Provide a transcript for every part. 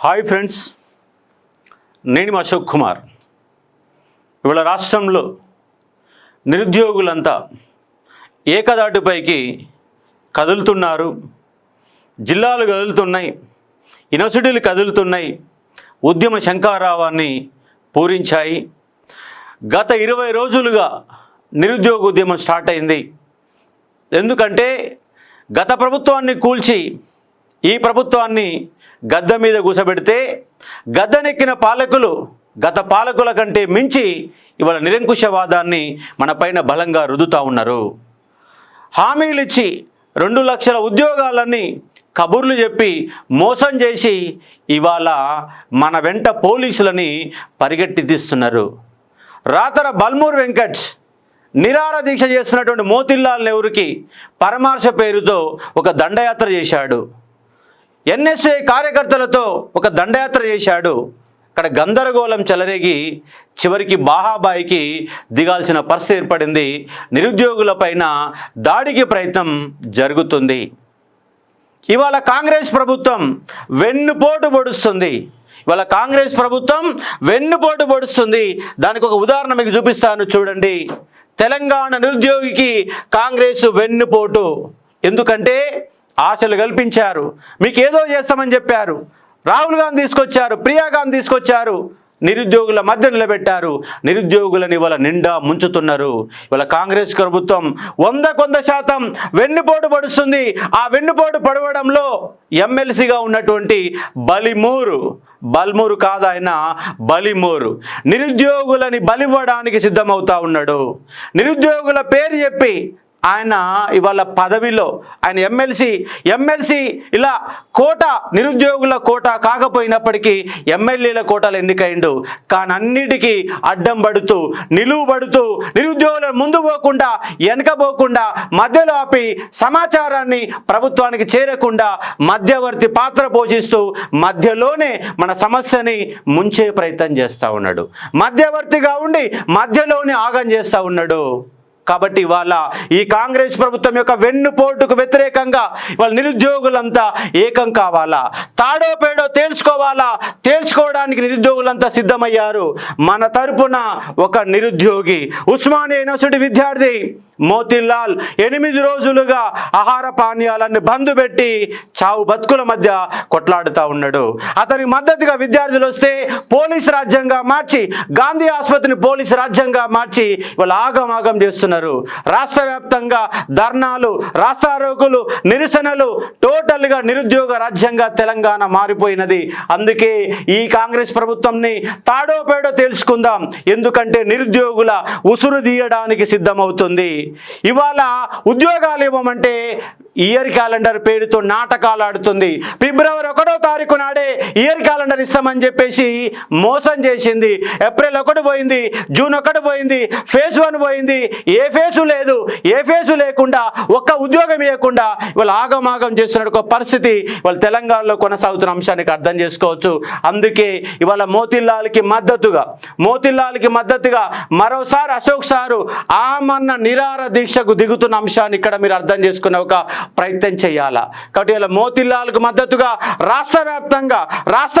Hi friends, నేను అశోక్ కుమార్. ఇవాళ రాష్ట్రంలో నిరుద్యోగులంతా ఏకదాటిపైకి కదులుతున్నారు. జిల్లాలు కదులుతున్నాయి, యూనివర్సిటీలు కదులుతున్నాయి, ఉద్యమ శంఖారావాన్ని పూరించాయి. గత 20 రోజులుగా నిరుద్యోగ ఉద్యమం స్టార్ట్ అయింది. ఎందుకంటే గత ప్రభుత్వాన్ని కూల్చి ఈ ప్రభుత్వాన్ని గద్దె మీద కూసబెడితే గద్దెనెక్కిన పాలకులు గత పాలకుల కంటే మించి ఇవాళ నిరంకుశవాదాన్ని మన పైన బలంగా రుద్దుతూ ఉన్నారు. హామీలు ఇచ్చి 2 లక్షల ఉద్యోగాలని కబుర్లు చెప్పి మోసం చేసి ఇవాళ మన వెంట పోలీసులని పరిగెట్టి తీస్తున్నారు. రాతర బల్మూర్ వెంకట్ నిరాహార దీక్ష చేస్తున్నటువంటి మోతిలాల్ నెహ్రూకి పరామర్శ పేరుతో ఒక దండయాత్ర చేశాడు. ఎన్ఎస్ఏ కార్యకర్తలతో ఒక దండయాత్ర చేశాడు. అక్కడ గందరగోళం చెలరేగి చివరికి బాహాబాయికి దిగాల్సిన పరిస్థితి ఏర్పడింది. నిరుద్యోగులపైన దాడికి ప్రయత్నం జరుగుతుంది. ఇవాళ కాంగ్రెస్ ప్రభుత్వం వెన్నుపోటు పొడుస్తుంది. దానికి ఒక ఉదాహరణ మీకు చూపిస్తాను, చూడండి. తెలంగాణ నిరుద్యోగికి కాంగ్రెస్ వెన్నుపోటు. ఎందుకంటే ఆశలు కల్పించారు, మీకు ఏదో చేస్తామని చెప్పారు. రాహుల్ గాంధీ తీసుకొచ్చారు, ప్రియా గాంధీ తీసుకొచ్చారు, నిరుద్యోగుల మధ్య నిలబెట్టారు. నిరుద్యోగులను ఇవాళ నిండా ముంచుతున్నారు. ఇవాళ కాంగ్రెస్ ప్రభుత్వం 100% వెన్నుపోటు పడుస్తుంది. ఆ వెన్నుపోటు పడవడంలో ఎమ్మెల్సీగా ఉన్నటువంటి బల్మూరు కాదు, ఆయన బలిమూరు నిరుద్యోగులని బలివ్వడానికి సిద్ధమవుతా ఉన్నాడు. నిరుద్యోగుల పేరు చెప్పి ఆయన ఇవాళ పదవిలో ఆయన ఎమ్మెల్సీ ఇలా కోట, నిరుద్యోగుల కోట కాకపోయినప్పటికీ ఎమ్మెల్యేల కోటలు ఎన్నికైండు. కానీ అన్నిటికీ అడ్డం పడుతూ, నిలువుబడుతూ, నిరుద్యోగులను ముందు పోకుండా వెనకపోకుండా మధ్యలో ఆపి సమాచారాన్ని ప్రభుత్వానికి చేరకుండా మధ్యవర్తి పాత్ర పోషిస్తూ మధ్యలోనే మన సమస్యని ముంచే ప్రయత్నం చేస్తూ ఉన్నాడు. మధ్యవర్తిగా ఉండి మధ్యలోనే ఆగం చేస్తూ ఉన్నాడు. కాబట్టి ఇవాళ ఈ కాంగ్రెస్ ప్రభుత్వం యొక్క వెన్నుపోటుకు వ్యతిరేకంగా ఇవాళ నిరుద్యోగులంతా ఏకం కావాలా, తాడో పేడో తేల్చుకోవడానికి నిరుద్యోగులంతా సిద్ధమయ్యారు. మన తరపున ఒక నిరుద్యోగి, ఉస్మానియా యూనివర్సిటీ విద్యార్థి మోతిలాల్ 8 రోజులుగా ఆహార పానీయాలన్నీ బంద్ పెట్టి చావు బతుకుల మధ్య కొట్లాడుతూ ఉన్నాడు. అతనికి మద్దతుగా విద్యార్థులు వస్తే పోలీసు రాజ్యంగా మార్చి, గాంధీ ఆసుపత్రిని పోలీసు రాజ్యంగా మార్చి వాళ్ళు ఆగమాగం చేస్తున్నారు. రాష్ట్ర వ్యాప్తంగా ధర్నాలు, రాస్తారోకులు, నిరసనలు, టోటల్గా నిరుద్యోగ రాజ్యంగా తెలంగాణ మారిపోయినది. అందుకే ఈ కాంగ్రెస్ ప్రభుత్వంని తాడో పేడో తెలుసుకుందాం. ఎందుకంటే నిరుద్యోగుల ఉసురు తీయడానికి సిద్ధమవుతుంది. ఇవాళ ఉద్యోగాలు ఇవ్వమంటే ఇయర్ క్యాలెండర్ పేరుతో నాటకాలు ఆడుతుంది. ఫిబ్రవరి 1వ తారీఖు నాడే ఇయర్ క్యాలెండర్ ఇస్తామని చెప్పేసి మోసం చేసింది. ఏప్రిల్ 1 పోయింది, జూన్ 1 పోయింది, ఫేజ్ 1 పోయింది. ఏ ఫేజు లేకుండా ఒక్క ఉద్యోగం ఇవ్వకుండా ఇవాళ ఆగమాగం చేస్తున్న ఒక పరిస్థితి ఇవాళ తెలంగాణలో కొనసాగుతున్న అంశానికి అర్థం చేసుకోవచ్చు. అందుకే ఇవాళ మోతిలాల్కి మద్దతుగా మరోసారి అశోక్ సారు ఆమన్న నిరాహార దీక్షకు దిగుతున్న అంశాన్ని ఇక్కడ మీరు అర్థం చేసుకునే ఒక ప్రయత్నం చేయాలా. కాబట్టి ఇలా మోతిలాల్కు మద్దతుగా రాష్ట్ర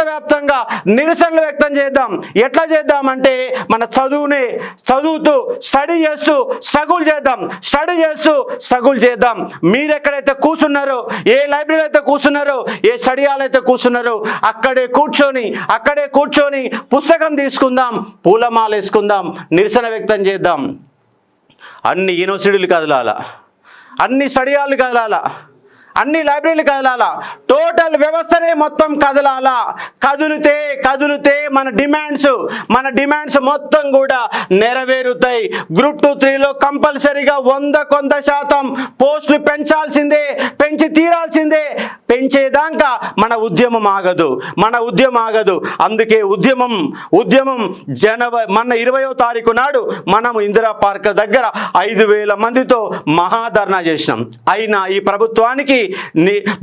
వ్యాప్తంగా నిరసనలు వ్యక్తం చేద్దాం. ఎట్లా చేద్దామంటే మన చదువుతూ స్టడీ చేస్తూ స్ట్రగుల్ చేద్దాం. మీరు ఎక్కడైతే కూర్చున్నారో, ఏ లైబ్రరీ అయితే కూర్చున్నారో, ఏ స్టడీ హాల్ అయితే కూర్చున్నారో అక్కడే కూర్చొని పుస్తకం తీసుకుందాం, పూలమాల వేసుకుందాం, నిరసన వ్యక్తం చేద్దాం. అన్ని యూనివర్సిటీలు కదలాల, అన్ని స్టడీ హాల్లు కదలాల, అన్ని లైబ్రరీలు కదలాలా, టోటల్ వ్యవస్థనే మొత్తం కదలాలా. కదిలితే మన డిమాండ్స్ మొత్తం కూడా నెరవేరుతాయి. గ్రూప్ 2, 3లో కంపల్సరీగా 100% పోస్టులు పెంచి తీరాల్సిందే. పెంచేదాకా మన ఉద్యమం ఆగదు. అందుకే ఉద్యమం మన 20వ తారీఖు నాడు మనం ఇందిరా పార్క్ దగ్గర 5,000 మందితో మహాధర్నా చేసినాం. అయినా ఈ ప్రభుత్వానికి,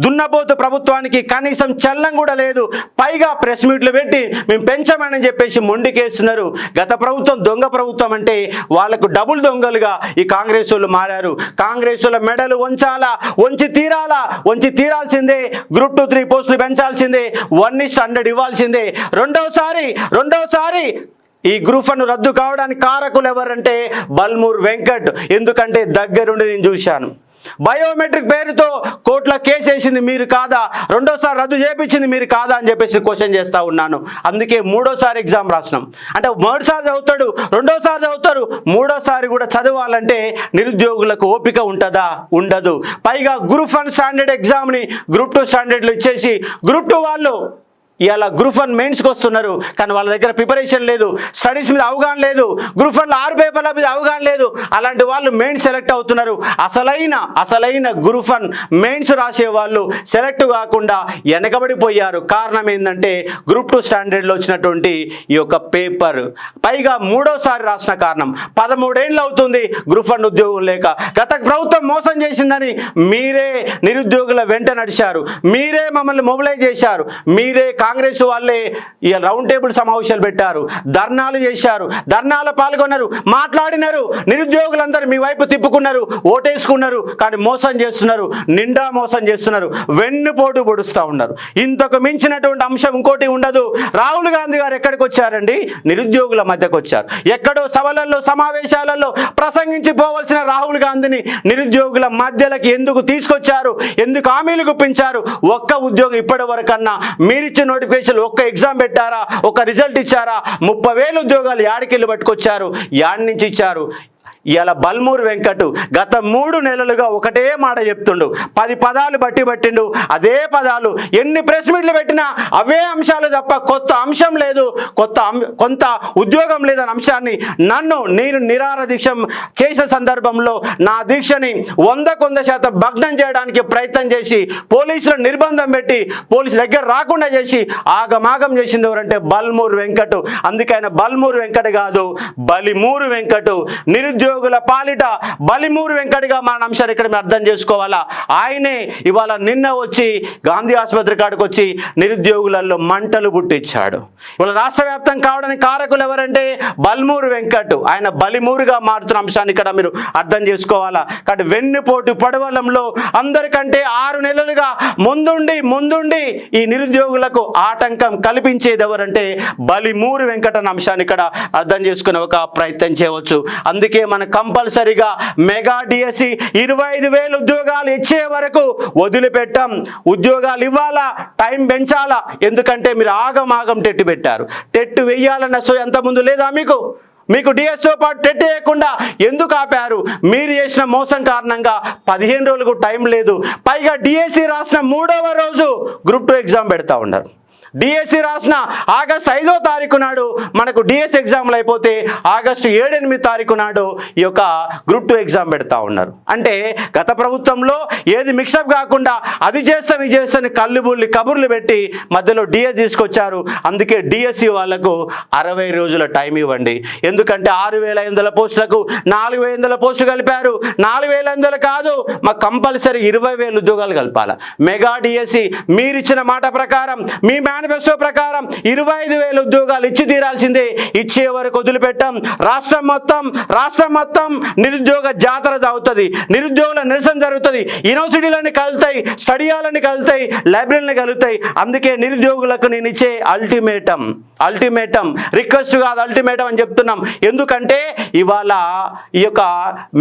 దున్నపోతు ప్రభుత్వానికి కనీసం చల్లం కూడా లేదు. పైగా ప్రెస్ మీట్లు పెట్టి మేము పెంచమని చెప్పేసి మొండికేస్తున్నారు. గత ప్రభుత్వం దొంగ ప్రభుత్వం అంటే వాళ్ళకు డబుల్ దొంగలుగా ఈ కాంగ్రెస్ వాళ్ళు మారారు. కాంగ్రెస్ వాళ్ళ మెడలు వంచి తీరాల్సిందే. పెంచాల్సిందే, గ్రూప్ 2, 3 పోస్టులు పెంచాల్సిందే, 1:100 ఇవ్వాల్సిందే. రెండోసారి ఈ గ్రూప్ 1 రద్దు కావడానికి కారకులు ఎవరంటే బల్మూర్ వెంకట్. ఎందుకంటే దగ్గరుండి నేను చూశాను. బయోమెట్రిక్ పేరుతో కోర్టులో కేసు వేసింది మీరు కాదా, రెండోసారి రద్దు చేయించింది మీరు కాదా అని చెప్పేసి క్వశ్చన్ చేస్తూ ఉన్నాను. అందుకే మూడోసారి ఎగ్జామ్ రాసినాం. అంటే మొదటిసారి చదువుతాడు, రెండోసారి చదువుతారు, మూడోసారి కూడా చదవాలంటే నిరుద్యోగులకు ఓపిక ఉంటుందా? ఉండదు. పైగా గ్రూప్ 1 స్టాండర్డ్ ఎగ్జామ్ని గ్రూప్ 2 స్టాండర్డ్లు ఇచ్చేసి గ్రూప్ 2 వాళ్ళు ఇలా గ్రూప్ 1 మెయిన్స్కి వస్తున్నారు, కానీ వాళ్ళ దగ్గర ప్రిపరేషన్ లేదు, స్టడీస్ మీద అవగాహన లేదు, గ్రూప్ 1లో 6 పేపర్ల మీద అవగాహన లేదు. అలాంటి వాళ్ళు మెయిన్స్ సెలెక్ట్ అవుతున్నారు. అసలైన గ్రూప్ 1 మెయిన్స్ రాసే వాళ్ళు సెలెక్ట్ కాకుండా వెనకబడిపోయారు. కారణం ఏంటంటే గ్రూప్ 2 స్టాండర్డ్లో వచ్చినటువంటి ఈ యొక్క పేపర్. పైగా మూడోసారి రాసిన కారణం 13 ఏళ్ళు అవుతుంది గ్రూప్ 1 ఉద్యోగం లేక. గత ప్రభుత్వం మోసం చేసిందని మీరే నిరుద్యోగుల వెంట నడిచారు, మీరే మమ్మల్ని మొబిలైజ్ చేశారు, మీరే కాంగ్రెస్ వాళ్ళే ఈ రౌండ్ టేబుల్ సమావేశాలు పెట్టారు, ధర్నాలు చేశారు, ధర్నాలో పాల్గొన్నారు, మాట్లాడినారు, నిరుద్యోగులందరూ మీ వైపు తిప్పుకున్నారు, ఓటేసుకున్నారు. కానీ మోసం చేస్తున్నారు, నిండా మోసం చేస్తున్నారు, వెన్నుపోటు పొడుస్తూ ఉన్నారు. ఇంతకు మించినటువంటి అంశం ఇంకోటి ఉండదు. రాహుల్ గాంధీ గారు ఎక్కడికి వచ్చారండి? నిరుద్యోగుల మధ్యకు వచ్చారు. ఎక్కడో సభలలో సమావేశాలలో ప్రసంగించిపోవలసిన రాహుల్ గాంధీని నిరుద్యోగుల మధ్యలోకి ఎందుకు తీసుకొచ్చారు? ఎందుకు హామీలు గుప్పించారు? ఒక్క ఉద్యోగం ఇప్పటి వరకన్నా మీరిచ్చిన నోటిఫికేషన్ ఒక్క ఎగ్జామ్ పెట్టారా? ఒక రిజల్ట్ ఇచ్చారా? 30,000 ఉద్యోగాలు యాడికెళ్ళి పట్టుకొచ్చారు? యాడి నుంచి ఇచ్చారు? ఇలా బల్మూర్ వెంకట్ గత 3 నెలలుగా ఒకటే మాట చెప్తుండు, 10 పదాలు పట్టిండు. అదే పదాలు ఎన్ని ప్రెస్ మీట్లు పెట్టినా అవే అంశాలు తప్ప కొత్త అంశం లేదు, కొంత ఉద్యోగం లేదన్న అంశాన్ని నేను నిరాహార దీక్ష చేసే సందర్భంలో నా దీక్షని 100% భగ్నం చేయడానికి ప్రయత్నం చేసి పోలీసుల నిర్బంధం పెట్టి పోలీసు దగ్గర రాకుండా చేసి ఆగమాగం చేసింది ఎవరంటే బల్మూర్ వెంకట్. అందుకైనా బల్మూర్ వెంకట్ కాదు, బలిమూరు వెంకట్. నిరుద్యోగుల పాలిట బలిమూరు వెంకటగా మన అంశాన్ని ఇక్కడ మేము అర్థం చేసుకోవాలా. ఆయనే ఇవాళ నిన్న వచ్చి గాంధీ ఆసుపత్రి కాడికి వచ్చి నిరుద్యోగులలో మంటలు పుట్టించాడు. ఇవాళ రాష్ట్ర వ్యాప్తం కావడానికి కారకులు ఎవరంటే బల్మూరు వెంకట్. ఆయన బలిమూరుగా మారుతున్న అంశాన్ని ఇక్కడ మీరు అర్థం చేసుకోవాలా. కాబట్టి వెన్నుపోటు పడవలంలో అందరికంటే 6 నెలలుగా ముందుండి ఈ నిరుద్యోగులకు ఆటంకం కల్పించేది ఎవరంటే బలిమూరు వెంకట అన్న అంశాన్ని ఇక్కడ అర్థం చేసుకునే ఒక ప్రయత్నం చేయవచ్చు. అందుకే మన కంపల్సరీగా మెగా డిఎస్సి 25,000 ఉద్యోగాలు ఇచ్చే వరకు వదిలిపెట్టాం. ఉద్యోగాలు ఇవ్వాలా, టైం పెంచాలా. ఎందుకంటే మీరు ఆగం టెట్టు పెట్టారు. టెట్టు వెయ్యాలన్న సో ఎంత ముందు లేదా మీకు డిఎస్తో పాటు టెట్ వేయకుండా ఎందుకు ఆపారు? మీరు చేసిన మోసం కారణంగా 15 రోజులకు టైం లేదు. పైగా డిఎస్సి రాసిన 3వ రోజు గ్రూప్ 2 ఎగ్జామ్ పెడతా ఉన్నారు. డిఎస్సి రాసిన ఆగస్టు 5వ తారీఖు నాడు మనకు డిఎస్సి ఎగ్జామ్లు అయిపోతే ఆగస్టు 7-8 తారీఖు నాడు ఈ యొక్క గ్రూప్ 2 ఎగ్జామ్ పెడతా ఉన్నారు. అంటే గత ప్రభుత్వంలో ఏది మిక్సప్ కాకుండా అది చేస్తాం ఇది చేస్తాను కబుర్లు పెట్టి మధ్యలో డిఎస్ తీసుకొచ్చారు. అందుకే డిఎస్సి వాళ్లకు 60 రోజుల టైం ఇవ్వండి. ఎందుకంటే 6,500 పోస్టులకు 4,500 పోస్టులు కలిపారు. 4,500 కాదు, మాకు కంపల్సరీ 20,000 ఉద్యోగాలు కలపాలి. మెగా డిఎస్సి మీరిచ్చిన మాట ప్రకారం, మీ మేనిఫెస్టో ప్రకారం 25,000 ఉద్యోగాలు ఇచ్చి తీరాల్సిందే. ఇచ్చే వరకు వదిలిపెట్టాం. రాష్ట్రం మొత్తం నిరుద్యోగ జాతర అవుతుంది, నిరుద్యోగుల నిరసన జరుగుతుంది. యూనివర్సిటీలన్నీ కలుగుతాయి, స్టడీ హాల్ని కలుగుతాయి, లైబ్రరీని కలుగుతాయి. అందుకే నిరుద్యోగులకు నేను ఇచ్చే అల్టిమేటం రిక్వెస్ట్ కాదు, అల్టిమేటం అని చెప్తున్నాం. ఎందుకంటే ఇవాళ ఈ యొక్క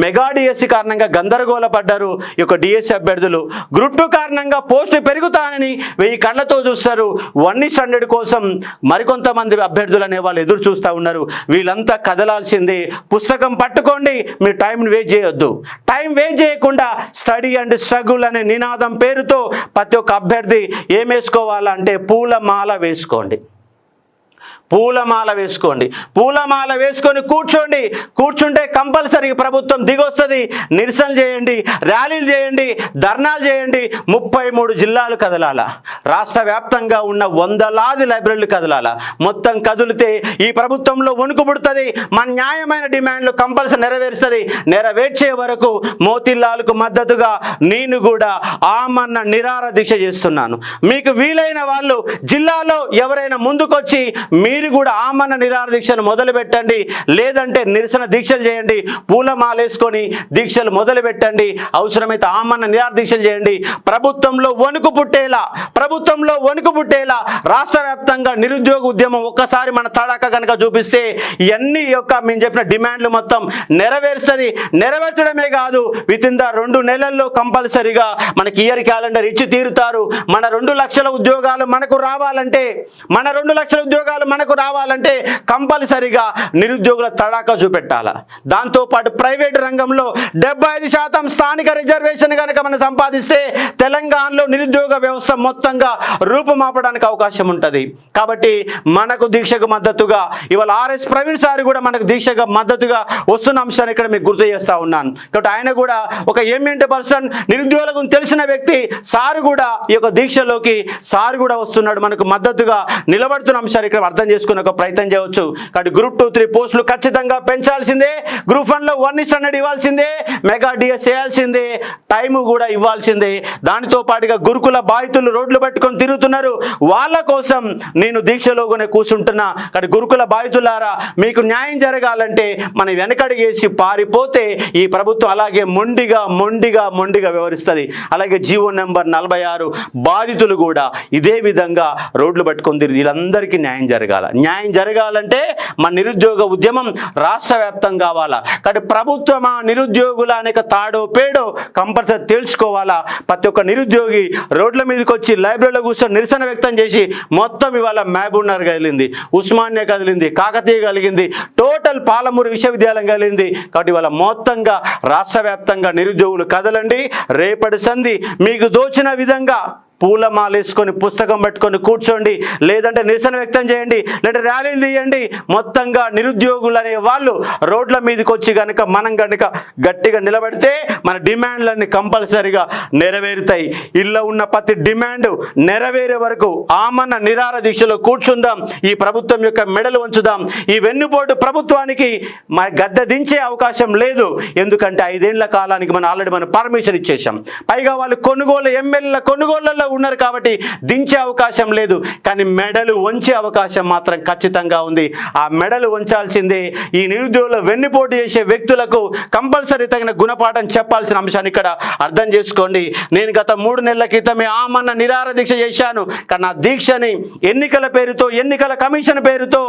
మెగా డిఎస్సి కారణంగా గందరగోళ పడ్డారు ఈ యొక్క డిఎస్సి అభ్యర్థులు. గ్రూప్ 2 కారణంగా పోస్టులు పెరుగుతానని 1000 కళ్ళతో చూస్తారు. 1:100 కోసం మరికొంతమంది అభ్యర్థులు అనే వాళ్ళు ఎదురు చూస్తూ ఉన్నారు. వీళ్ళంతా కదలాల్సిందే. పుస్తకం పట్టుకోండి, మీరు టైంని వేస్ట్ చేయొద్దు. టైం వేస్ట్ చేయకుండా స్టడీ అండ్ స్ట్రగుల్ అనే నినాదం పేరుతో ప్రతి ఒక్క అభ్యర్థి ఏం వేసుకోవాలంటే పూలమాల వేసుకోండి. పూలమాల వేసుకొని కూర్చుంటే కంపల్సరీ ప్రభుత్వం దిగొస్తుంది. నిరసన చేయండి, ర్యాలీలు చేయండి, ధర్నాలు చేయండి. 33 జిల్లాలు కదలాల, రాష్ట్ర వ్యాప్తంగా ఉన్న 100లాది లైబ్రరీలు కదలాల. మొత్తం కదిలితే ఈ ప్రభుత్వంలో వణుకు పుడుతుంది. మన న్యాయమైన డిమాండ్లు కంపల్సరీ నెరవేర్చే వరకు మోతీలాల్కు మద్దతుగా నేను కూడా ఆమరణ నిరాహార దీక్ష చేస్తున్నాను. మీకు వీలైన వాళ్ళు జిల్లాలో ఎవరైనా ముందుకొచ్చి మీరు మీరు కూడా ఆమరణ నిరాహార దీక్షను మొదలు పెట్టండి, లేదంటే నిరసన దీక్షలు చేయండి, పూలమాలేసుకొని దీక్షలు మొదలు పెట్టండి, అవసరమైతే ఆమరణ నిరాహార దీక్షలు చేయండి. ప్రభుత్వంలో వణుకు పుట్టేలా రాష్ట్ర వ్యాప్తంగా నిరుద్యోగ ఉద్యమం ఒక్కసారి మన తడాక కనుక చూపిస్తే ఇవన్నీ మేము చెప్పిన డిమాండ్లు మొత్తం నెరవేర్చడమే కాదు, విత్ ఇన్ ద 2 నెలల్లో కంపల్సరీగా మనకి ఇయర్ క్యాలెండర్ ఇచ్చి తీరుతారు. మన 2 లక్షల ఉద్యోగాలు మనకు రావాలంటే కంపల్సరీగా నిరుద్యోగుల తడాక చూపెట్టాలా. దాంతోపాటు ప్రైవేట్ రంగంలో 75% స్థానిక రిజర్వేషన్ కనుక మనం సంపాదిస్తే తెలంగాణలో నిరుద్యోగ వ్యవస్థ మొత్తంగా రూపుమాపడానికి అవకాశం ఉంటుంది. కాబట్టి మనకు దీక్షకు మద్దతుగా ఇవాళ ఆర్ఎస్ ప్రవీణ్ సార్ కూడా మనకు దీక్షగా మద్దతుగా వస్తున్న అంశాన్ని ఇక్కడ మీకు గుర్తు చేస్తా ఉన్నాను. కాబట్టి ఆయన కూడా ఒక ఎమినెంట్ పర్సన్, నిరుద్యోగులకు తెలిసిన వ్యక్తి, సార్ కూడా ఈ యొక్క దీక్షలోకి సార్ కూడా వస్తున్నాడు, మనకు మద్దతుగా నిలబడుతున్న అంశాన్ని ఇక్కడ అర్థం చేసుకునే ఒక ప్రయత్నం చేయవచ్చు. కాబట్టి గ్రూప్ 2, 3 పోస్టులు ఖచ్చితంగా పెంచాల్సిందే, గ్రూప్ 1లో 1:100 ఇవ్వాల్సిందే, మెగా డిఎస్ చేయాల్సిందే, టైము కూడా ఇవ్వాల్సిందే. దానితో పాటుగా గురుకుల బాధితులు రోడ్లు పట్టుకొని తిరుగుతున్నారు, వాళ్ళ కోసం నేను దీక్షలోనే కూర్చుంటున్నా. కానీ గురుకుల బాధితులారా, మీకు న్యాయం జరగాలంటే మనం వెనకడిగేసి పారిపోతే ఈ ప్రభుత్వం అలాగే మొండిగా వ్యవహరిస్తుంది. అలాగే జీవో నెంబర్ 46 బాధితులు కూడా ఇదే విధంగా రోడ్లు పట్టుకొని తిరిగి వీళ్ళందరికీ న్యాయం జరగాలంటే మన నిరుద్యోగ ఉద్యమం రాష్ట్ర వ్యాప్తం కావాలా. కాబట్టి ప్రభుత్వం ఆ నిరుద్యోగుల అనేక తాడో పేడో కంపల్సరీ తేల్చుకోవాలా. ప్రతి ఒక్క నిరుద్యోగి రోడ్ల మీదకి వచ్చి లైబ్రరీలో కూర్చొని నిరసన వ్యక్తం చేసి మొత్తం ఇవాళ మహబూబ్నగర్ కదిలింది, ఉస్మానియా కదిలింది, కాకతీయ కలిగింది, టోటల్ పాలమూరు విశ్వవిద్యాలయం కలిగింది. కాబట్టి ఇవాళ మొత్తంగా రాష్ట్ర వ్యాప్తంగా నిరుద్యోగులు కదలండి. రేపటి సంధి మీకు దోచిన విధంగా పూలమాలేసుకొని పుస్తకం పట్టుకొని కూర్చోండి, లేదంటే నిరసన వ్యక్తం చేయండి, లేదంటే ర్యాలీలు తీయండి. మొత్తంగా నిరుద్యోగులు అనే వాళ్ళు రోడ్ల మీదకి వచ్చి మనం గట్టిగా నిలబడితే మన డిమాండ్లన్నీ కంపల్సరీగా నెరవేరుతాయి. ఇళ్ళ ఉన్న ప్రతి డిమాండ్ నెరవేరే వరకు ఆమరణ నిరాహార దీక్షలో కూర్చుందాం, ఈ ప్రభుత్వం యొక్క మెడలు ఉంచుదాం. ఈ వెన్నుపోటు ప్రభుత్వానికి మన గద్దె దించే అవకాశం లేదు. ఎందుకంటే 5 ఏళ్ల కాలానికి మనం ఆల్రెడీ పర్మిషన్ ఇచ్చేసాం. పైగా వాళ్ళు ఎమ్మెల్యేల కొనుగోళ్లలో ఉన్నారు కాబట్టి దించే అవకాశం లేదు. కానీ మెడలు వంచే అవకాశం మాత్రం ఖచ్చితంగా ఉంది. ఆ మెడలు వంచాల్సిందే. ఈ నిరుద్యోగులు వెన్నుపోటు చేసే వ్యక్తులకు కంపల్సరీ తగిన గుణపాఠం చెప్పాల్సిన అంశాన్ని ఇక్కడ అర్థం చేసుకోండి. నేను గత 3 నెలల క్రితమే ఆమరణ నిరాహార దీక్ష చేశాను. కానీ ఆ దీక్షని ఎన్నికల పేరుతో, ఎన్నికల కమిషన్ పేరుతో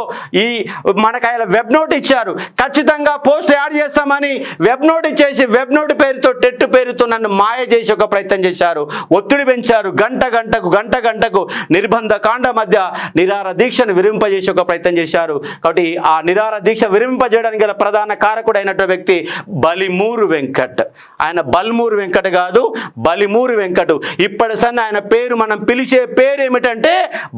మనకు ఆయన వెబ్ నోట్ ఇచ్చారు. ఖచ్చితంగా పోస్ట్ యాడ్ చేస్తామని వెబ్ నోట్ ఇచ్చేసి వెబ్ నోట్ పేరుతో, టెట్ పేరుతో నన్ను మాయ చేసి ఒక ప్రయత్నం చేశారు, ఒత్తిడి పెంచారు. గంట గంటకు నిర్బంధ కాండ మధ్య నిరాహార దీక్షను విరింపజేసి ఒక ప్రయత్నం చేశారు. కాబట్టి ఆ నిరాహార దీక్ష విరింపజేయడానికి గల ప్రధాన కారకుడైనటువంటి వ్యక్తి బలిమూరు వెంకట్. ఆయన బల్మూరు వెంకట్ కాదు, బలిమూరు వెంకట్. ఇప్పటి సంది ఆయన పేరు, మనం పిలిచే పేరు ఏమిటంటే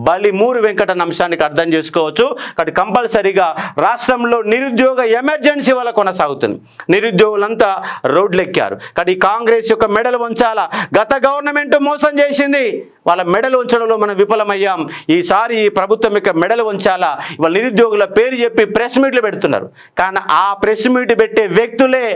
బలిమూరు వెంకట్ అన్న అంశానికి అర్థం చేసుకోవచ్చు. కాబట్టి కంపల్సరీగా రాష్ట్రంలో నిరుద్యోగ ఎమర్జెన్సీ వల్ల కొనసాగుతుంది. నిరుద్యోగులంతా రోడ్లెక్కారు. కానీ కాంగ్రెస్ యొక్క మెడలు వంచాలా. గత గవర్నమెంట్ మోసం చేసింది, వాళ్ళ మెడలు ఉంచడంలో మనం విఫలమయ్యాం. ఈసారి ఈ ప్రభుత్వం యొక్క మెడలు ఉంచాలా. వాళ్ళ నిరుద్యోగుల పేరు చెప్పి ప్రెస్ మీట్లు పెడుతున్నారు. కానీ ఆ ప్రెస్ మీట్ పెట్టే వ్యక్తులే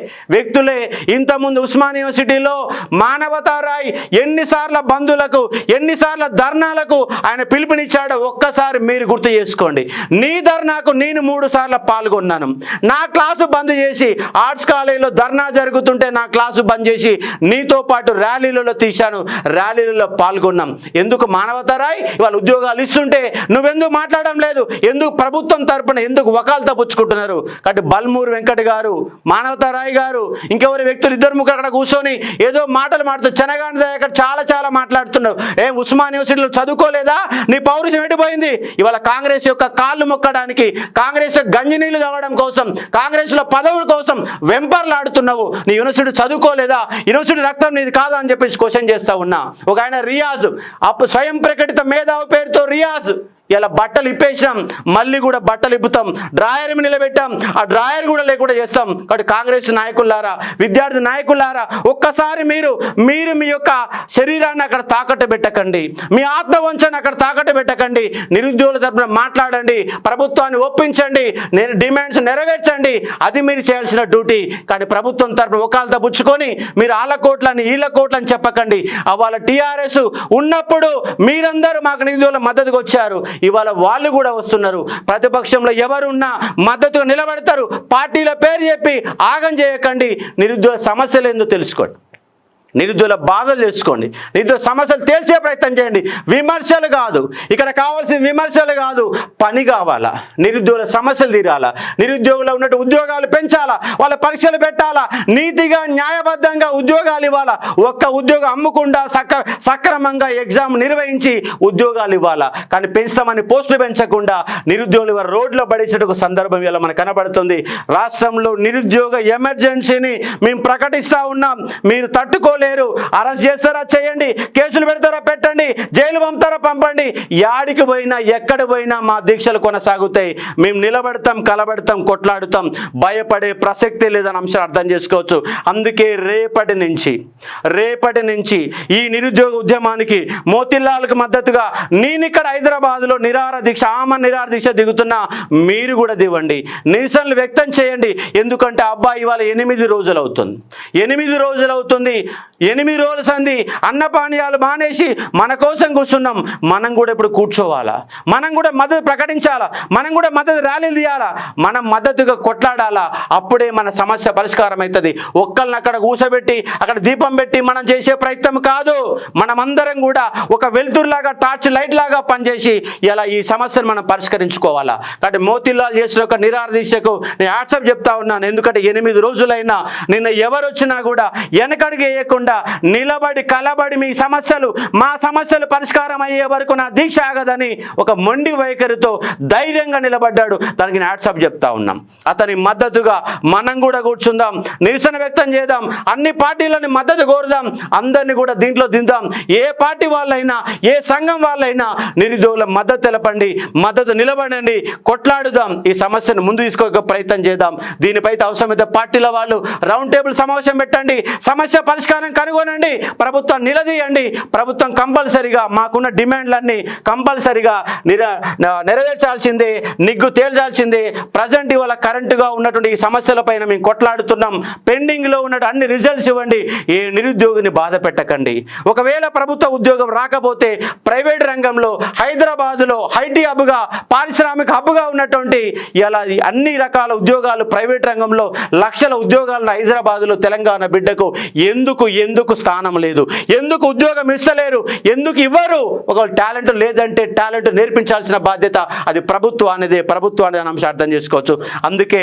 ఇంతకుముందు ఉస్మానియా యూనివర్సిటీలో మానవతా రాయ్ ఎన్నిసార్లు బంధువులకు, ఎన్నిసార్లు ధర్నాలకు ఆయన పిలుపునిచ్చాడో ఒక్కసారి మీరు గుర్తు చేసుకోండి. నీ ధర్నాకు నేను 3 సార్లు పాల్గొన్నాను. నా క్లాసు బంద్ చేసి, ఆర్ట్స్ కాలేజీలో ధర్నా జరుగుతుంటే నా క్లాసు బంద్ చేసి నీతో పాటు ర్యాలీలలో తీశాను, ర్యాలీలలో పాల్గొన్నాం. ఎందుకు మానవతా రాయ్ ఇవాళ ఉద్యోగాలు ఇస్తుంటే నువ్వెందుకు మాట్లాడడం లేదు? ఎందుకు ప్రభుత్వం తరపున ఎందుకు వకాల్తా పుచ్చుకుంటున్నారు? కాబట్టి బల్మూరు వెంకట్ గారు, మానవతా రాయ్ గారు, ఇంకెవరి వ్యక్తులు 2-3 అక్కడ కూర్చొని ఏదో మాటలు మాడుతూ చెనగాని దగ్గర చాలా మాట్లాడుతున్నావు. ఉస్మానియా యూనివర్సిటీలో చదువుకోలేదా? నీ పౌరుషం ఎడిపోయింది. ఇవాళ కాంగ్రెస్ యొక్క కాళ్ళు మొక్కడానికి, కాంగ్రెస్ గంజినీళ్లు తాగడం కోసం, కాంగ్రెస్ లో పదవుల కోసం వెంపర్లాడుతున్నావు. నీ యూనివర్సిటీ చదువుకోలేదా? యూనివర్సిటీ రక్తం నీది కాదా అని చెప్పేసి క్వశ్చన్ చేస్తా ఉన్నా. ఒక ఆయన రియాజ్, స్వయం ప్రకటిత మేధావి పేరుతో రియాజ్, ఇలా బట్టలు ఇప్పేసాం, మళ్ళీ కూడా బట్టలు ఇప్పుతాం, డ్రాయర్ నిలబెట్టాం, ఆ డ్రాయర్ కూడా లేకుండా చేస్తాం. కాబట్టి కాంగ్రెస్ నాయకులారా, విద్యార్థి నాయకులారా, ఒక్కసారి మీరు మీ యొక్క శరీరాన్ని అక్కడ తాకట్టు పెట్టకండి, మీ ఆత్మవంచాన్ని అక్కడ తాకట్టు పెట్టకండి. నిరుద్యోగుల తరపున మాట్లాడండి, ప్రభుత్వాన్ని ఒప్పించండి, డిమాండ్స్ నెరవేర్చండి. అది మీరు చేయాల్సిన డ్యూటీ. కానీ ప్రభుత్వం తరపున ఒకళ్ళతో పుచ్చుకొని మీరు వాళ్ళ కోట్లని వీళ్ళ కోట్లని చెప్పకండి. వాళ్ళ టీఆర్ఎస్ ఉన్నప్పుడు మీరందరూ మాకు నిరుద్యోగుల మద్దతుకు వచ్చారు. ఇవాళ వాళ్ళు కూడా వస్తున్నారు. ప్రతిపక్షంలో ఎవరున్నా మద్దతుగా నిలబడతారు. పార్టీల పేరు చెప్పి ఆగం చేయకండి. నిరుద్యోగ సమస్యలు ఏందో తెలుసుకోండి, నిరుద్యోగుల బాధలు తెలుసుకోండి, నిరుద్యోగ సమస్యలు తేల్చే ప్రయత్నం చేయండి. విమర్శలు కాదు, ఇక్కడ కావాల్సిన విమర్శలు కాదు, పని కావాలా, నిరుద్యోగుల సమస్యలు తీరాలా, నిరుద్యోగులు ఉన్నట్టు ఉద్యోగాలు పెంచాలా, వాళ్ళ పరీక్షలు పెట్టాలా, నీతిగా న్యాయబద్ధంగా ఉద్యోగాలు ఇవ్వాలా. ఒక్క ఉద్యోగం అమ్మకుండా సక్రమంగా ఎగ్జామ్ నిర్వహించి ఉద్యోగాలు ఇవ్వాలా. కానీ పెంచుతామని పోస్టులు పెంచకుండా నిరుద్యోగులు రోడ్లో పడేసే ఒక సందర్భం ఇలా మనకు కనబడుతుంది. రాష్ట్రంలో నిరుద్యోగ ఎమర్జెన్సీని మేము ప్రకటిస్తూ ఉన్నాం. మీరు తట్టుకో లేరు. అరెస్ట్ చేస్తారా చేయండి, కేసులు పెడతారా పెట్టండి, జైలు పంపుతారా పంపండి. యాడికి పోయినా ఎక్కడ పోయినా మా దీక్షలు కొనసాగుతాయి. మేము నిలబడతాం, కలబడతాం, కొట్లాడుతాం. భయపడే ప్రసక్తే లేదని అంశాన్ని అర్థం చేసుకోవచ్చు. అందుకే రేపటి నుంచి ఈ నిరుద్యోగ ఉద్యమానికి మోతిలాల్కు మద్దతుగా నేను ఇక్కడ హైదరాబాద్లో నిరాహార దీక్ష దిగుతున్నా. మీరు కూడా దివండి, నిరసనలు వ్యక్తం చేయండి. ఎందుకంటే అబ్బాయి ఇవాళ 8 రోజులు అవుతుంది. 8 రోజుల సంధి అన్నపానీయాలు మానేసి మన కోసం కూర్చున్నాం. మనం కూడా ఇప్పుడు కూర్చోవాలా, మనం కూడా మద్దతు ప్రకటించాలా, మనం కూడా మద్దతు ర్యాలీలు తీయాలా, మనం మద్దతుగా కొట్లాడాలా. అప్పుడే మన సమస్య పరిష్కారం అవుతుంది. ఒక్కళ్ళని అక్కడ కూర్చోబెట్టి అక్కడ దీపం పెట్టి మనం చేసే ప్రయత్నం కాదు. మనమందరం కూడా ఒక వెలుతురులాగా టార్చ్ లైట్ లాగా పనిచేసి ఇలా ఈ సమస్యను మనం పరిష్కరించుకోవాలా. కాబట్టి మోతిలాల్ చేసిన ఒక నిరాహార దీక్షకు నేను వాట్సాప్ చెప్తా ఉన్నాను. ఎందుకంటే 8 రోజులైనా నిన్న ఎవరు వచ్చినా కూడా వెనకడికి వేయకుండా నిలబడి కలబడి మా సమస్యలు పరిష్కారం అయ్యే వరకు నా దీక్ష ఆగదని ఒక మొండి వైఖరితో ధైర్యంగా నిలబడ్డాడు. దానికి వాట్సాప్ చెప్తా ఉన్నాం. అతని మద్దతుగా మనం కూడా కూర్చుందాం, నిరసన వ్యక్తం చేద్దాం, అన్ని పార్టీలని మద్దతు కోరుదాం, అందరినీ కూడా దీంట్లో దిందాం. ఏ పార్టీ వాళ్ళైనా ఏ సంఘం వాళ్ళైనా నిరుద్యోగుల మద్దతు తెలపండి, మద్దతు నిలబడండి, కొట్లాడుదాం. ఈ సమస్యను ముందు తీసుకోక ప్రయత్నం చేద్దాం. దీనిపై అవసరమైతే పార్టీల వాళ్ళు రౌండ్ టేబుల్ సమావేశం పెట్టండి, సమస్య పరిష్కారం కనుగొనండి, ప్రభుత్వం నిలదీయండి. ప్రభుత్వం కంపల్సరిగా మాకున్న డిమాండ్లన్నీ కంపల్సరిగా నెరవేర్చాల్సిందే, నిగ్గు తేల్చాల్సిందే. ప్రజెంట్ ఇవాళ కరెంటుగా ఉన్నటువంటి ఈ సమస్యలపైన మేము కొట్లాడుతున్నాం. పెండింగ్లో ఉన్నట్టు అన్ని రిజల్ట్స్ ఇవ్వండి. ఏ నిరుద్యోగిని బాధ పెట్టకండి. ఒకవేళ ప్రభుత్వ ఉద్యోగం రాకపోతే ప్రైవేట్ రంగంలో హైదరాబాదులో ఐటీ హబ్గా, పారిశ్రామిక హబ్గా ఉన్నటువంటి ఇలా అన్ని రకాల ఉద్యోగాలు ప్రైవేట్ రంగంలో లక్షల ఉద్యోగాలను హైదరాబాదులో తెలంగాణ బిడ్డకు ఎందుకు స్థానం లేదు, ఎందుకు ఉద్యోగం ఇస్తలేరు, ఎందుకు ఇవ్వరు? ఒక టాలెంట్ లేదంటే టాలెంట్ నేర్పించాల్సిన బాధ్యత అది ప్రభుత్వం అనేది అంశం అర్థం చేసుకోవచ్చు. అందుకే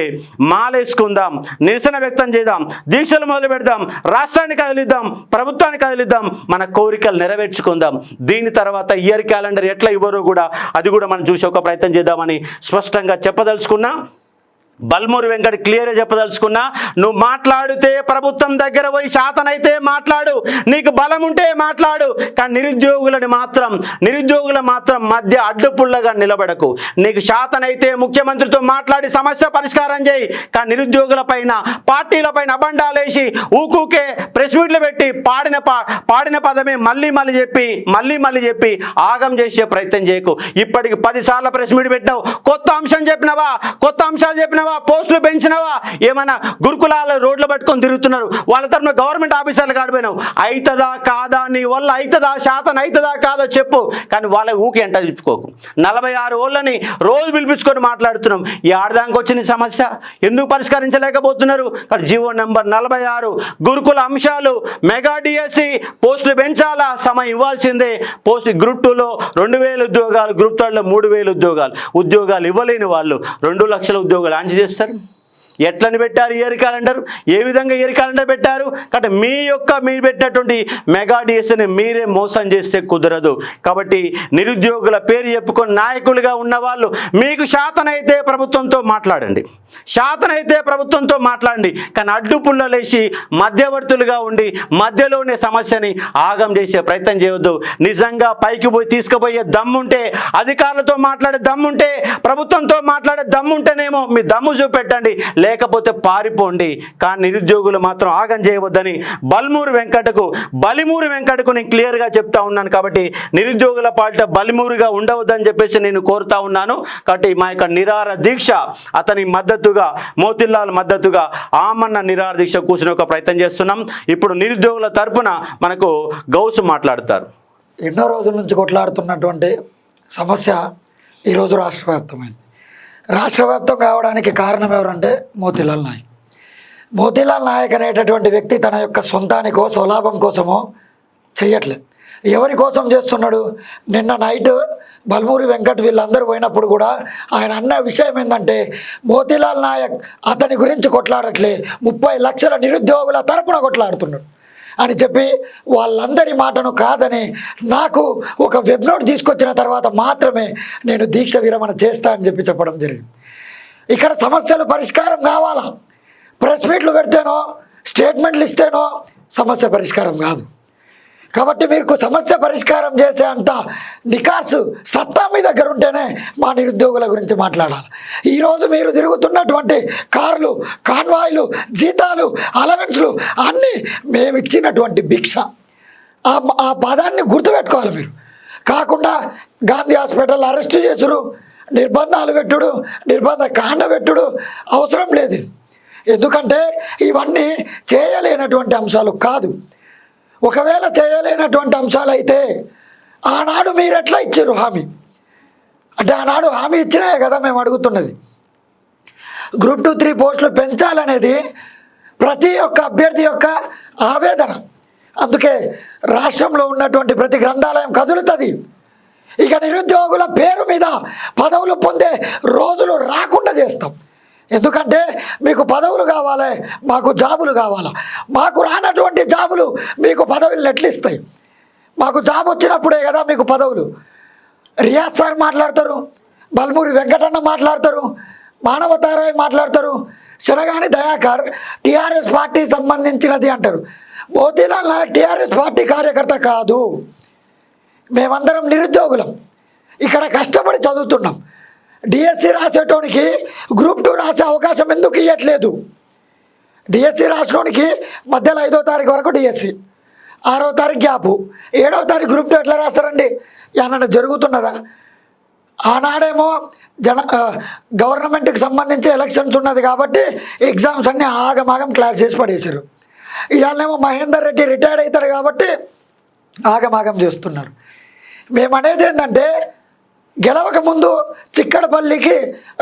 మాలేసుకుందాం, నిరసన వ్యక్తం చేద్దాం, దీక్షలు మొదలు పెడదాం, రాష్ట్రాన్ని కదిలిద్దాం, ప్రభుత్వాన్ని కదిలిద్దాం, మన కోరికలు నెరవేర్చుకుందాం. దీని తర్వాత ఇయర్ క్యాలెండర్ ఎట్లా ఇవ్వరో కూడా అది కూడా మనం చూసి ఒక ప్రయత్నం చేద్దామని స్పష్టంగా చెప్పదలుచుకున్నా. బల్మూరి వెంకట్ క్లియర్గా చెప్పదలుచుకున్నా, నువ్వు మాట్లాడితే ప్రభుత్వం దగ్గర పోయి శాతనైతే మాట్లాడు, నీకు బలం ఉంటే మాట్లాడు. కానీ నిరుద్యోగుల మాత్రం మధ్య అడ్డుపుల్లగా నిలబడకు. నీకు శాతనైతే ముఖ్యమంత్రితో మాట్లాడి సమస్య పరిష్కారం చేయి. కానీ నిరుద్యోగుల పైన పార్టీలపైన అబండాలేసి ఊకూకే ప్రెస్ మీట్లు పెట్టి పాడిన పదమే మళ్ళీ చెప్పి ఆగం చేసే ప్రయత్నం చేయకు. ఇప్పటికి 10 సార్లు ప్రెస్ మీట్ పెట్టినావు, కొత్త అంశాలు చెప్పినావా, పోస్టులు పెంచినవా, ఏమైనా గురుకులాల రోడ్లు పట్టుకొని తిరుగుతున్నారు, వాళ్ళ తరఫున గవర్నమెంట్ ఆఫీసర్లు కాడిపోయినావు. అవుతుందా కాదా, నీ వల్ల అవుతుందా, శాతం అవుతుందా కాదో చెప్పు. కానీ వాళ్ళ ఊకి ఎంట చెప్పుకోకు. 46 ఓళ్ళని రోజు పిలిపించుకొని మాట్లాడుతున్నాం. ఈ ఆడదానికి వచ్చిన సమస్య ఎందుకు పరిష్కరించలేకపోతున్నారు? జీవో నెంబర్ 46 గురుకుల అంశాలు, మెగా డిఎస్సి, పోస్టులు పెంచాలా, సమయం ఇవ్వాల్సిందే. పోస్ట్ గ్రూప్ 2లో 2000 ఉద్యోగాలు, గ్రూప్ 3లో 3000 ఉద్యోగాలు ఇవ్వలేని వాళ్ళు 2 లక్షల ఉద్యోగాలు చేస్తారు. ఎట్లని పెట్టారు ఇయర్ క్యాలెండర్, ఏ విధంగా ఇయర్ క్యాలెండర్ పెట్టారు? కాబట్టి మీరు పెట్టినటువంటి మెగా డిఎస్ని మీరే మోసం చేస్తే కుదరదు. కాబట్టి నిరుద్యోగుల పేరు చెప్పుకొని నాయకులుగా ఉన్నవాళ్ళు మీకు శాతనైతే ప్రభుత్వంతో మాట్లాడండి, కానీ అడ్డుపుల్లలేసి మధ్యవర్తులుగా ఉండి మధ్యలోనే సమస్యని ఆగం చేసే ప్రయత్నం చేయవద్దు. నిజంగా పైకి పోయి తీసుకుపోయే దమ్ముంటే, అధికారులతో మాట్లాడే దమ్ముంటే, ప్రభుత్వంతో మాట్లాడే దమ్ముంటేనేమో మీ దమ్ము చూపెట్టండి, లేకపోతే పారిపోండి. కానీ నిరుద్యోగులు మాత్రం ఆగం చేయవద్దని బలిమూరి వెంకటకు నేను క్లియర్గా చెప్తా ఉన్నాను. కాబట్టి నిరుద్యోగుల పాలిట బలిమూరిగా ఉండవద్దని చెప్పేసి నేను కోరుతా ఉన్నాను. కాబట్టి మా యొక్క నిరాహార దీక్ష అతని మద్దతుగా, మోతిలాల్ మద్దతుగా ఆమన్న నిరాహార దీక్ష కూర్చునే ఒక ప్రయత్నం చేస్తున్నాం. ఇప్పుడు నిరుద్యోగుల తరపున మనకు గౌసు మాట్లాడతారు. ఎన్నో రోజుల నుంచి కొట్లాడుతున్నటువంటి సమస్య ఈరోజు రాష్ట్ర వ్యాప్తమైంది. రాష్ట్ర వ్యాప్తం కావడానికి కారణం ఎవరంటే మోతీలాల్ నాయక్. మోతీలాల్ నాయక్ అనేటటువంటి వ్యక్తి తన యొక్క సొంతానికో స్వలాభం కోసమో చెయ్యట్లేదు. ఎవరి కోసం చేస్తున్నాడు? నిన్న నైట్ బల్మూరి వెంకట్ వీళ్ళందరూ పోయినప్పుడు కూడా ఆయన అన్న విషయం ఏంటంటే మోతీలాల్ నాయక్ అతని గురించి కొట్లాడట్లే, 30 లక్షల నిరుద్యోగుల తరపున కొట్లాడుతున్నాడు అని చెప్పి వాళ్ళందరి మాటను కాదని నాకు ఒక వెబ్ నోట్ తీసుకొచ్చిన తర్వాత మాత్రమే నేను దీక్ష విరమణ చేస్తా అని చెప్పడం జరిగింది. ఇక్కడ సమస్యలు పరిష్కారం కావాలా? ప్రెస్ మీట్లు పెడితేనో స్టేట్మెంట్లు ఇస్తేనో సమస్య పరిష్కారం కాదు. కాబట్టి మీకు సమస్య పరిష్కారం చేసే అంత నికార్సు సత్తా మీ దగ్గర ఉంటేనే మా నిరుద్యోగుల గురించి మాట్లాడాలి. ఈరోజు మీరు తిరుగుతున్నటువంటి కార్లు, కాన్వాయ్లు, జీతాలు, అలవెన్స్లు అన్నీ మేము ఇచ్చినటువంటి భిక్ష. ఆ పదాన్ని గుర్తుపెట్టుకోవాలి మీరు. కాకుండా గాంధీ హాస్పిటల్ అరెస్టు చేసుడు, నిర్బంధాలు పెట్టుడు, నిర్బంధ కాండ పెట్టుడు అవసరం లేదు. ఎందుకంటే ఇవన్నీ చేయలేనటువంటి అంశాలు కాదు. ఒకవేళ చేయలేనటువంటి అంశాలు అయితే ఆనాడు మీరు ఎట్లా ఇచ్చారు హామీ? అంటే ఆనాడు హామీ ఇచ్చినాయే కదా మేము అడుగుతున్నది. గ్రూప్ 2, 3 పోస్టులు పెంచాలనేది ప్రతి ఒక్క అభ్యర్థి యొక్క ఆవేదన. అందుకే రాష్ట్రంలో ఉన్నటువంటి ప్రతి గ్రంథాలయం కదులుతుంది. ఇక నిరుద్యోగుల పేరు మీద పదవులు పొందే రోజులు రాకుండా చేస్తాం. ఎందుకంటే మీకు పదవులు కావాలి, మాకు జాబులు కావాలా. మాకు రానటువంటి జాబులు మీకు పదవులు ఎట్లా ఇస్తాయి? మాకు జాబ్ వచ్చినప్పుడే కదా మీకు పదవులు. రియాజ్ సార్ మాట్లాడతారు, బల్మూరి వెంకటన్న మాట్లాడతారు, మానవతారాయ్ మాట్లాడతారు, శనగాని దయాకర్ టీఆర్ఎస్ పార్టీ సంబంధించినది అంటారు. మోతీలాల్ నాయక్ టీఆర్ఎస్ పార్టీ కార్యకర్త కాదు. మేమందరం నిరుద్యోగులం, ఇక్కడ కష్టపడి చదువుతున్నాం. డిఎస్సి రాసేటోనికి గ్రూప్ 2 రాసే అవకాశం ఎందుకు ఇవ్వట్లేదు? డిఎస్సి రాసేటోనికి మధ్యలో 5వ తారీఖు వరకు డిఎస్సి, 6వ తారీఖు గ్యాపు, 7వ తారీఖు గ్రూప్ 2 ఎట్లా రాస్తారండి? ఏమన్నా జరుగుతున్నదా? ఆనాడేమో గవర్నమెంట్కి సంబంధించి ఎలక్షన్స్ ఉన్నది కాబట్టి ఎగ్జామ్స్ అన్నీ ఆగమాగం క్లాస్ చేసి పడేశారు. ఇవాళనేమో మహేందర్ రెడ్డి రిటైర్డ్ అవుతాడు కాబట్టి ఆగమాగం చేస్తున్నారు. మేము అనేది ఏంటంటే గెలవక ముందు చిక్కడపల్లికి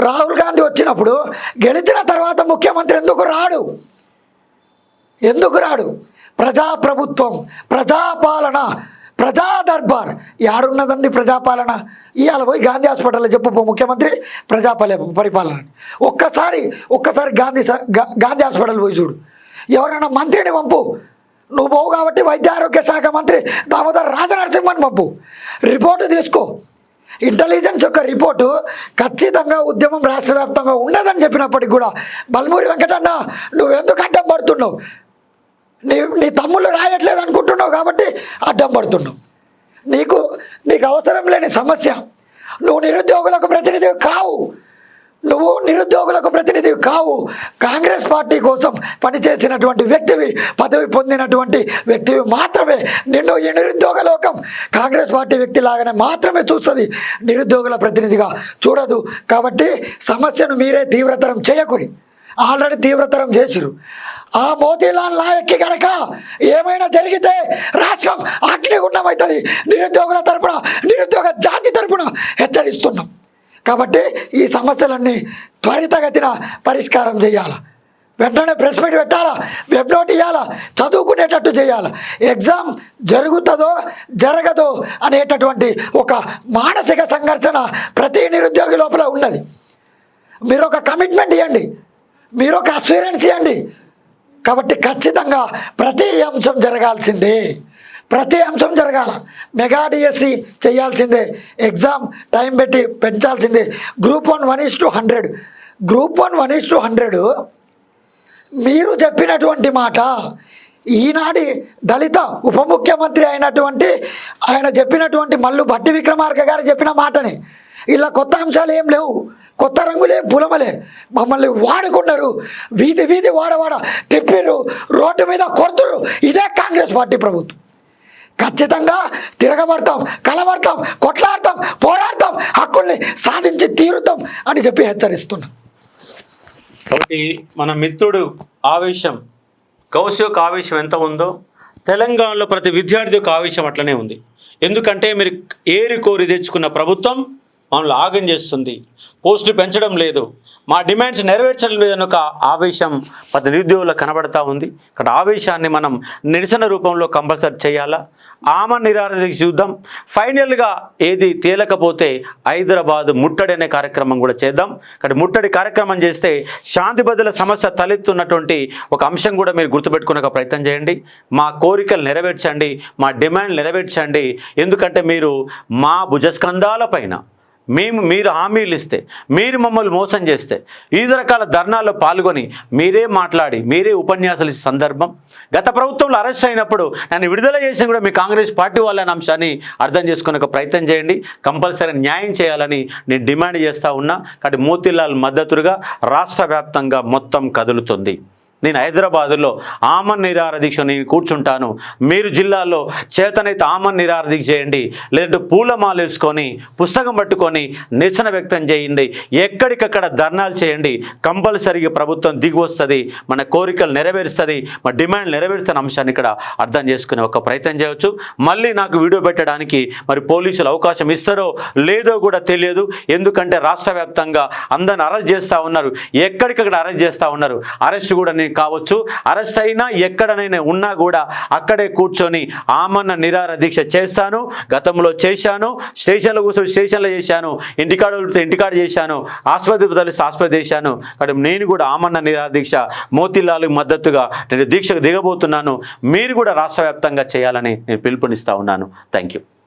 రాహుల్ గాంధీ వచ్చినప్పుడు గెలిచిన తర్వాత ముఖ్యమంత్రి ఎందుకు రాడు? ప్రజాప్రభుత్వం, ప్రజాపాలన, ప్రజా దర్బార్ యాడున్నదండి ప్రజాపాలన? ఇవాళ పోయి గాంధీ హాస్పిటల్లో చెప్పు ముఖ్యమంత్రి పరిపాలన. ఒక్కసారి గాంధీ హాస్పిటల్ పోయి చూడు. ఎవరైనా మంత్రిని పంపు, నువ్వు పోవు కాబట్టి వైద్య ఆరోగ్య శాఖ మంత్రి దామోదర్ రాజనరసింహన్ పంపు, రిపోర్టు తీసుకో. ఇంటెలిజెన్స్ యొక్క రిపోర్టు ఖచ్చితంగా ఉద్యమం రాష్ట్ర వ్యాప్తంగా ఉండదని చెప్పినప్పటికి కూడా బల్మూరి వెంకటన్న నువ్వెందుకు అడ్డం పడుతున్నావు? నీ తమ్ముళ్ళు రాయట్లేదు అనుకుంటున్నావు కాబట్టి అడ్డం పడుతున్నావు. నీకు అవసరం లేని సమస్య. నువ్వు నిరుద్యోగులకు ప్రతినిధివి కావు. కాంగ్రెస్ పార్టీ కోసం పనిచేసినటువంటి వ్యక్తివి, పదవి పొందినటువంటి వ్యక్తివి మాత్రమే నిన్ను ఈ నిరుద్యోగ లోకం కాంగ్రెస్ పార్టీ వ్యక్తి లాగానే మాత్రమే చూస్తుంది, నిరుద్యోగుల ప్రతినిధిగా చూడదు. కాబట్టి సమస్యను మీరే తీవ్రతరం చేయకురి. ఆల్రెడీ తీవ్రతరం చేసిరు. ఆ మోతీలాల్ నాయక్కి కనుక ఏమైనా జరిగితే రాష్ట్రం అగ్నిగుండమవుతుంది. నిరుద్యోగుల తరపున, నిరుద్యోగ జాతి తరపున హెచ్చరిస్తున్నాం. కాబట్టి ఈ సమస్యలన్నీ త్వరితగతిన పరిష్కారం చేయాలి. వెంటనే ప్రెస్ మీట్ పెట్టాలా, వెబ్ నోట్ ఇవ్వాలా, చదువుకునేటట్టు చేయాలి. ఎగ్జామ్ జరుగుతుందో జరగదో అనేటటువంటి ఒక మానసిక సంఘర్షణ ప్రతి నిరుద్యోగి లోపల ఉన్నది. మీరు ఒక కమిట్మెంట్ ఇవ్వండి, మీరు ఒక అష్యూరెన్స్ ఇవ్వండి. కాబట్టి ఖచ్చితంగా ప్రతి అంశం జరగాల్సిందే, ప్రతి అంశం జరగాల. మెగా డిఎస్సి చేయాల్సిందే, ఎగ్జామ్ టైం పెట్టి పెంచాల్సిందే. గ్రూప్ 1 1:100, గ్రూప్ 1 1:100 మీరు చెప్పినటువంటి మాట ఈనాడి దళిత ఉప ముఖ్యమంత్రి అయినటువంటి ఆయన చెప్పినటువంటి మల్లు భట్టి విక్రమార్క గారు చెప్పిన మాటని. ఇలా కొత్త అంశాలు ఏం లేవు, కొత్త రంగులే పులమలే. మమ్మల్ని వాడుకున్నారు, వీధి వాడవాడ తిప్పిర్రు, రోడ్డు మీద కొడుతుర్రు. ఇదే కాంగ్రెస్ పార్టీ ప్రభుత్వం. ఖచ్చితంగా తిరగబడతాం, కలబడతాం, కొట్లాడతాం, పోరాడతాం, హక్కుల్ని సాధించి తీరుతాం అని చెప్పి హెచ్చరిస్తున్నాం. కాబట్టి మన మిత్రుడు ఆవేశం, గౌస్ యొక్క ఆవేశం ఎంత ఉందో తెలంగాణలో ప్రతి విద్యార్థి యొక్క ఆవేశం అట్లనే ఉంది. ఎందుకంటే మీరు ఏరి కోరి తెచ్చుకున్న ప్రభుత్వం మమ్మల్ని ఆగం చేస్తుంది, పోస్టులు పెంచడం లేదు, మా డిమాండ్స్ నెరవేర్చడం లేదని ఒక ఆవేశం ప్రతి నిరుద్యోగులకు కనబడతా ఉంది. ఇక్కడ ఆవేశాన్ని మనం నిరసన రూపంలో కంపల్సరీ చేయాలా? ఆమరణ నిరాహారదీక్ష చూద్దాం. ఫైనల్గా ఏది తేలకపోతే హైదరాబాద్ ముట్టడి అనే కార్యక్రమం కూడా చేద్దాం. ఇక్కడ ముట్టడి కార్యక్రమం చేస్తే శాంతి భద్రతల సమస్య తలెత్తున్నటువంటి ఒక అంశం కూడా మీరు గుర్తుపెట్టుకునే ఒక ప్రయత్నం చేయండి. మా కోరికలు నెరవేర్చండి, మా డిమాండ్ నెరవేర్చండి. ఎందుకంటే మీరు మా భుజస్కంధాల పైన మీరు హామీలు ఇస్తే, మీరు మమ్మల్ని మోసం చేస్తే, వివిధ రకాల ధర్నాల్లో పాల్గొని మీరే మాట్లాడి మీరే ఉపన్యాసాలు ఇచ్చే సందర్భం. గత ప్రభుత్వంలో అరెస్ట్ అయినప్పుడు నన్ను విడుదల చేసిన కూడా మీ కాంగ్రెస్ పార్టీ వాళ్ళని అంశాన్ని అర్థం చేసుకునే ఒక ప్రయత్నం చేయండి. కంపల్సరీ న్యాయం చేయాలని నేను డిమాండ్ చేస్తూ ఉన్నా. కాబట్టి మోతీలాల్ మద్దతుగా రాష్ట్ర వ్యాప్తంగా మొత్తం కదులుతుంది. నేను హైదరాబాదులో ఆమరణ నిరాహార దీక్ష నేను కూర్చుంటాను. మీరు జిల్లాలో చేతనైతే ఆమరణ నిరాహార దీక్ష చేయండి, లేదంటే పూలమాల వేసుకొని పుస్తకం పట్టుకొని నిరసన వ్యక్తం చేయండి, ఎక్కడికక్కడ ధర్నాలు చేయండి. కంపల్సరీగా ప్రభుత్వం దిగి వస్తుంది, మన కోరికలు నెరవేరుస్తుంది, మన డిమాండ్ నెరవేరుస్తున్న అంశాన్ని ఇక్కడ అర్థం చేసుకునే ఒక ప్రయత్నం చేయవచ్చు. మళ్ళీ నాకు వీడియో పెట్టడానికి మరి పోలీసులు అవకాశం ఇస్తారో లేదో కూడా తెలియదు. ఎందుకంటే రాష్ట్ర వ్యాప్తంగా అందరిని అరెస్ట్ చేస్తూ ఉన్నారు, ఎక్కడికక్కడ అరెస్ట్ చేస్తూ ఉన్నారు. అరెస్ట్ కూడా కావచ్చు, అరెస్ట్ అయినా ఎక్కడనైనా ఉన్నా కూడా అక్కడే కూర్చొని ఆమరణ నిరాహార దీక్ష చేస్తాను. గతంలో చేశాను, స్టేషన్లో కూర్చొని స్టేషన్లో చేశాను, ఇంటికాడ చేశాను, ఆసుపత్రి చేశాను. కాబట్టి నేను కూడా ఆమరణ నిరాహార దీక్ష మోతీలాల్ మద్దతుగా నేను దీక్షకు దిగబోతున్నాను. మీరు కూడా రాష్ట్ర వ్యాప్తంగా చేయాలని నేను పిలుపునిస్తా ఉన్నాను. Thank you.